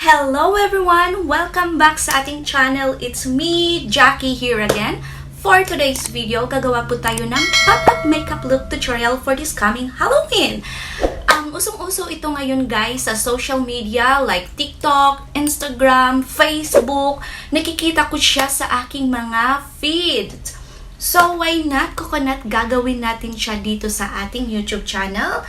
Hello everyone! Welcome back sa ating channel. It's me, Jackie here again. For today's video, gagawa po tayo ng pop-up makeup look tutorial for this coming Halloween. Usong-uso ito ngayon guys sa social media like TikTok, Instagram, Facebook. Nakikita ko siya sa aking mga feed. So why not coconut gagawin natin siya dito sa ating YouTube channel?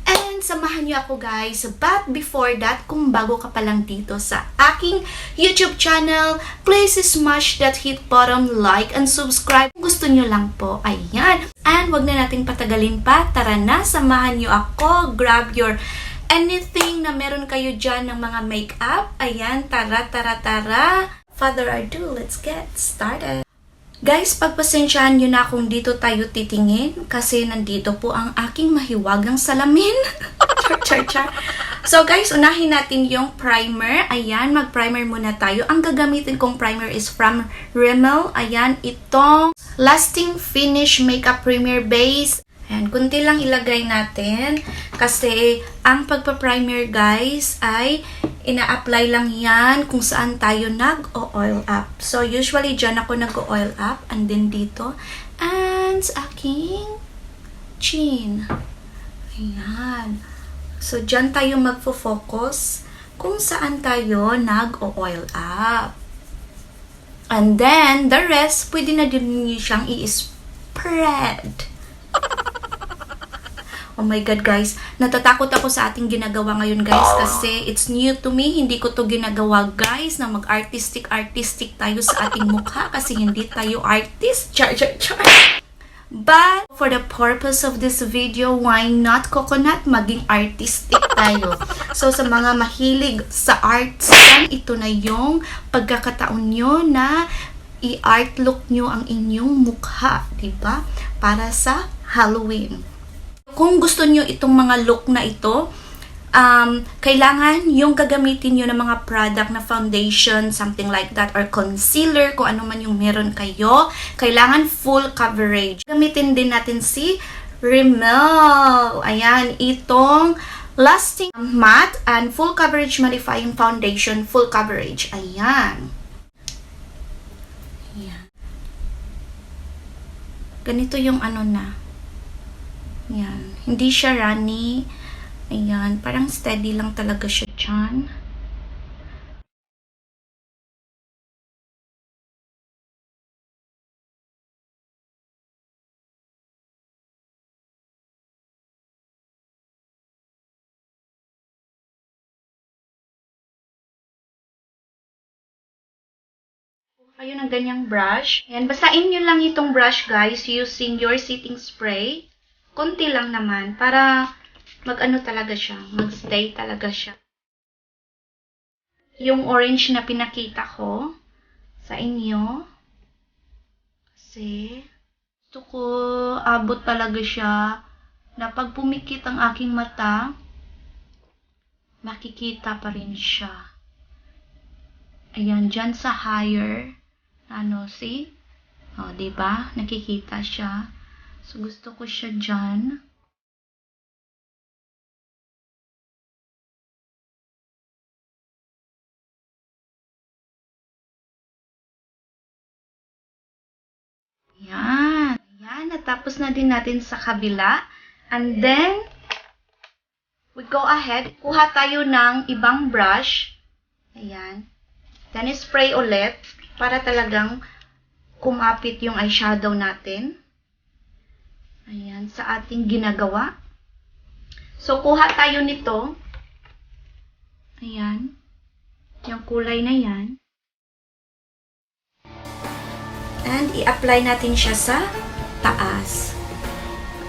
And samahan niyo ako guys. But before that, kung bago ka pa lang dito sa aking YouTube channel, please smash that hit button, like, and subscribe. Kung gusto niyo lang po, ayan. And wag na nating patagalin pa. Tara na, samahan niyo ako. Grab your anything na meron kayo dyan ng mga makeup. Ayan, tara. Further ado, let's get started. Guys, pagpasensyahan nyo na kung dito tayo titingin kasi nandito po ang aking mahiwagang salamin. Char. So guys, unahin natin yung primer. Ayan, mag-primer muna tayo. Ang gagamitin kong primer is from Rimmel. Ayan, itong Lasting Finish Makeup Primer Base. Ayan, kunti lang ilagay natin kasi ang pagpa-primer guys ay ina-apply lang yan kung saan tayo nag-oil up. So, usually dyan ako nag-oil up and then dito and sa aking chin. Ayan. So, dyan tayo magfo-focus kung saan tayo nag-oil up. And then, the rest, pwede na din niyo siyang i-spread. Oh my God guys, natatakot ako sa ating ginagawa ngayon guys kasi it's new to me. Hindi ko to ginagawa guys na mag-artistic tayo sa ating mukha kasi hindi tayo artist. Char. But for the purpose of this video, why not coconut? Maging artistic tayo. So sa mga mahilig sa arts, ito na yung pagkakataon nyo na i-art look nyo ang inyong mukha, diba? Para sa Halloween. Kung gusto nyo itong mga look na ito, kailangan yung gagamitin nyo ng mga product na foundation, something like that, or concealer, kung ano man yung meron kayo. Kailangan full coverage. Gamitin din natin si Rimmel. Ayan, itong Lasting Matte and Full Coverage Mattifying Foundation, full coverage. Ayan. Ganito yung ano na. Ayan. Hindi siya runny. Ayan. Parang steady lang talaga siya dyan. Kayo ng ganyang brush. Ayan. Basain nyo lang itong brush guys using your setting spray. Konti lang naman para mag-ano talaga siya, mag-stay talaga siya. Yung orange na pinakita ko sa inyo kasi gusto ko abot talaga siya na pag pumikit ang aking mata, makikita pa rin siya. Ayan, dyan sa higher, see? O, diba? Nakikita siya. So, gusto ko siya dyan. Yan. Yan. Natapos na din natin sa kabila. And then, we go ahead. Kuha tayo ng ibang brush. Ayan. Then, spray ulit para talagang kumapit yung eyeshadow natin. Ayan, sa ating ginagawa. So, kuha tayo nito. Ayan. Yung kulay na yan. And, i-apply natin siya sa taas.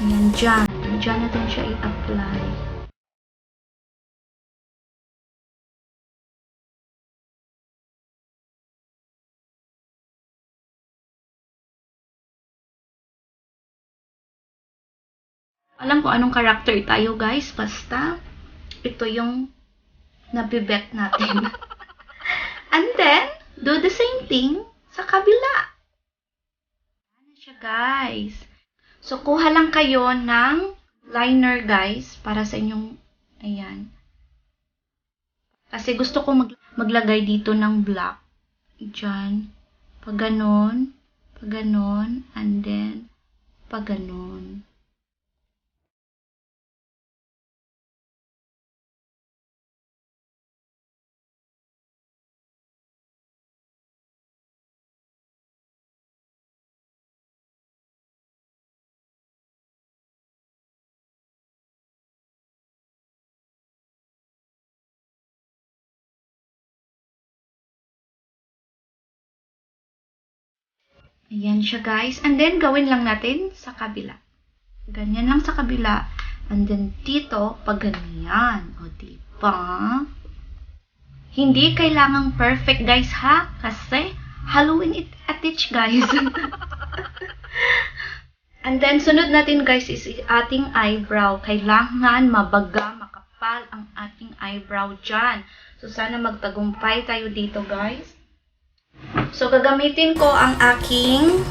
Ayan, dyan. Dyan natin siya i-apply. Alam ko anong character tayo guys, basta ito yung nabibet natin. And then, do the same thing sa kabila. Ano siya guys. So, kuha lang kayo ng liner guys, para sa inyong, ayan. Kasi gusto ko maglagay dito ng black. Diyan. Pag ganon, and then, pag ganon. Ayan siya guys. And then, gawin lang natin sa kabila. Ganyan lang sa kabila. And then, dito, pag ganyan. O, diba? Hindi kailangang perfect guys ha. Kasi, Halloween at each guys. And then, sunod natin guys is ating eyebrow. Kailangan mabaga, makapal ang ating eyebrow dyan. So, sana magtagumpay tayo dito guys. So, gagamitin ko ang aking,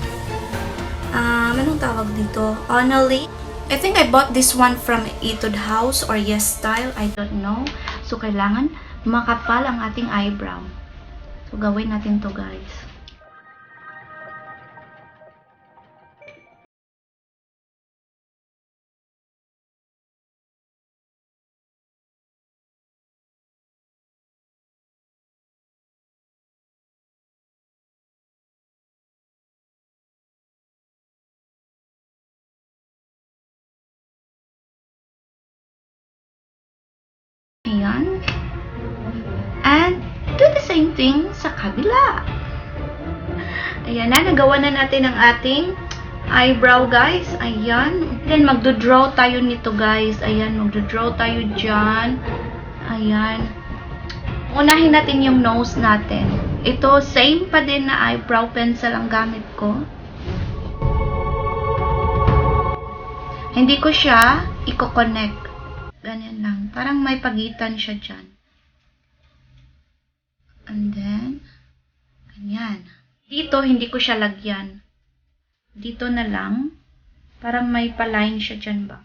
anong tawag dito? Only. I think I bought this one from Etude House or Yes Style. I don't know. So, kailangan makapal ang ating eyebrow. So, gawin natin to guys. Ayan. And, do the same thing sa kabila. Ayan na, nagawa na natin ang ating eyebrow, guys. Ayan. Then, magdo-draw tayo nito, guys. Ayan, magdo-draw tayo dyan. Ayan. Unahin natin yung nose natin. Ito, same pa din na eyebrow pencil ang gamit ko. Hindi ko siya i-connect. Ganyan lang. Parang may pagitan siya dyan. And then, ganyan. Dito, hindi ko siya lagyan. Dito na lang. Parang may pa-line siya dyan ba?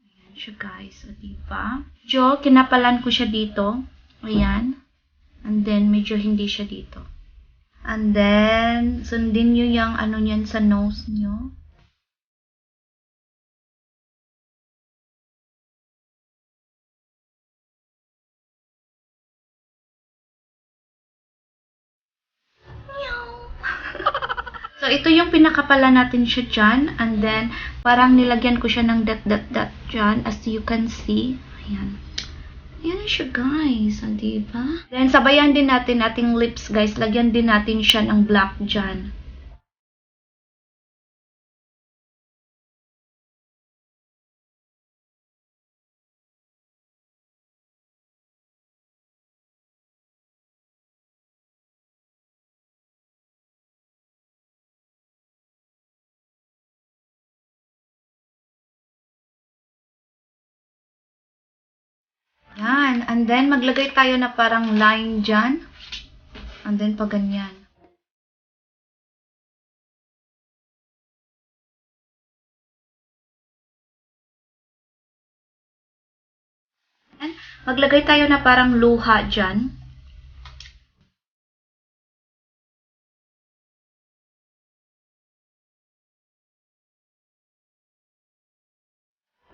Ayan siya guys. O diba? Medyo, kinapalan ko siya dito. Ayan. And then, medyo hindi siya dito. And then, sundin nyo yung ano niyan sa nose nyo. So, ito yung pinakapala natin siya dyan. And then, parang nilagyan ko siya ng dot dyan. As you can see. Ayan. Ayan siya, guys. Diba? Then, sabayan din natin ating lips, guys. Lagyan din natin siya ng black dyan. Yan. And then, maglagay tayo na parang line dyan. And then, pag ganyan. And, maglagay tayo na parang luha dyan.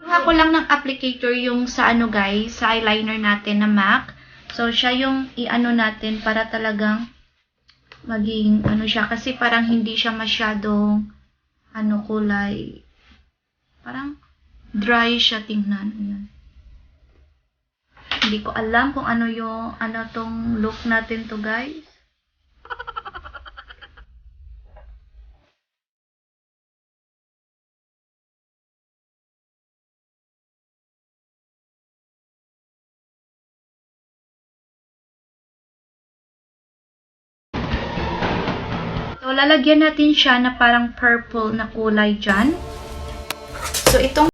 Kuha ko lang ng applicator yung sa ano guys, sa eyeliner natin na MAC. So, siya yung i-ano natin para talagang maging ano siya. Kasi parang hindi siya masyadong ano kulay. Parang dry siya tingnan. Ayan. Hindi ko alam kung ano yung ano tong look natin to guys. So, lalagyan natin siya na parang purple na kulay dyan. So, itong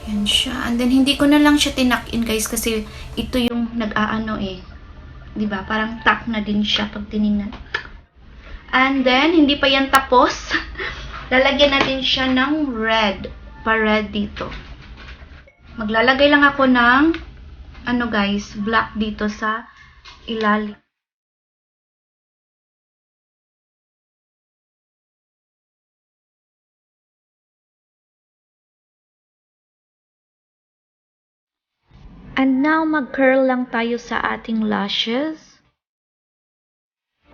Yan siya. And then, hindi ko na lang siya tinak-in, guys, kasi ito yung nag-aano eh. Diba? Parang tuck na din siya pag tinignan. And then, hindi pa yan tapos. Lalagyan natin siya ng red. Pa-red dito. Maglalagay lang ako ng, ano guys, black dito sa ilalim. And now, mag-curl lang tayo sa ating lashes.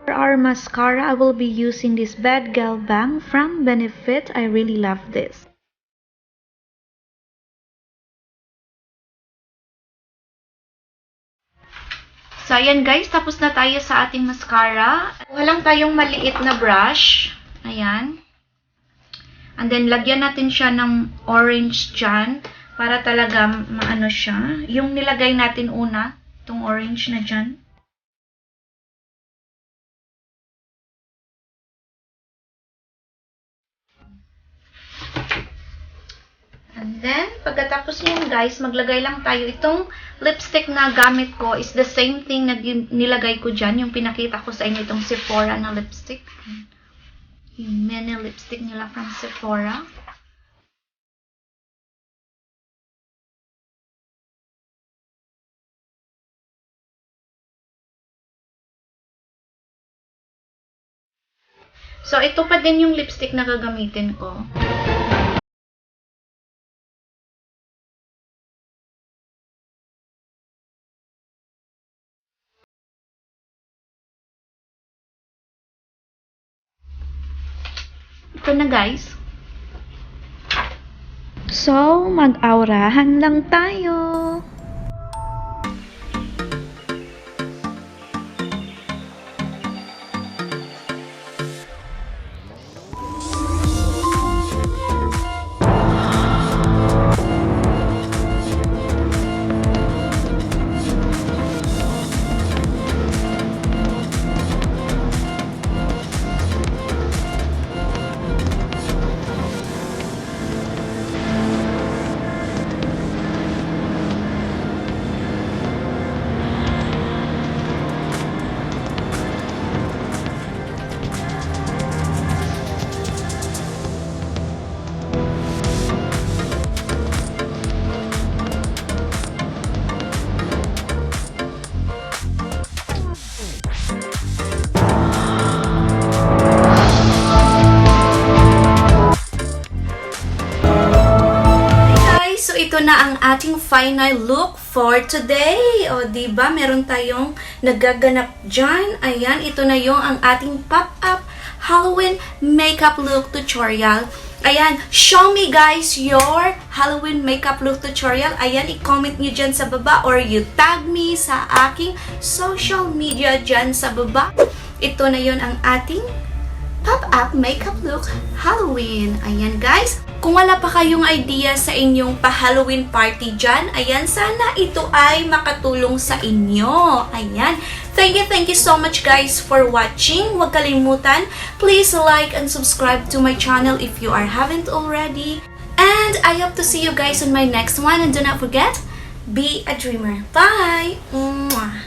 For our mascara, I will be using this Bad Gal Bang from Benefit. I really love this. So, ayan guys, tapos na tayo sa ating mascara. Kuha lang tayong maliit na brush. Ayan. And then, lagyan natin siya ng orange dyan. Para talaga maano siya. Yung nilagay natin una, itong orange na dyan. And then, pagkatapos nyo guys, maglagay lang tayo. Itong lipstick na gamit ko is the same thing na nilagay ko dyan. Yung pinakita ko sa inyo, itong Sephora na lipstick. Yung mini lipstick nila from Sephora. So, ito pa din yung lipstick na gagamitin ko. Ito na guys. So, mag-aurahan lang tayo. Ito na ang ating final look for today. O, diba? Meron tayong nagaganap dyan. Ayan, ito na yung ang ating pop-up Halloween makeup look tutorial. Ayan, show me guys your Halloween makeup look tutorial. Ayan, i-comment nyo dyan sa baba or you tag me sa aking social media dyan sa baba. Ito na yun ang ating pop-up makeup look Halloween. Ayan guys. Kung wala pa kayong idea sa inyong pa-Halloween party dyan, ayan, sana ito ay makatulong sa inyo. Ayan. Thank you so much guys for watching. Huwag kalimutan, please like and subscribe to my channel if you haven't already. And I hope to see you guys on my next one. And do not forget, be a dreamer. Bye! Mwah.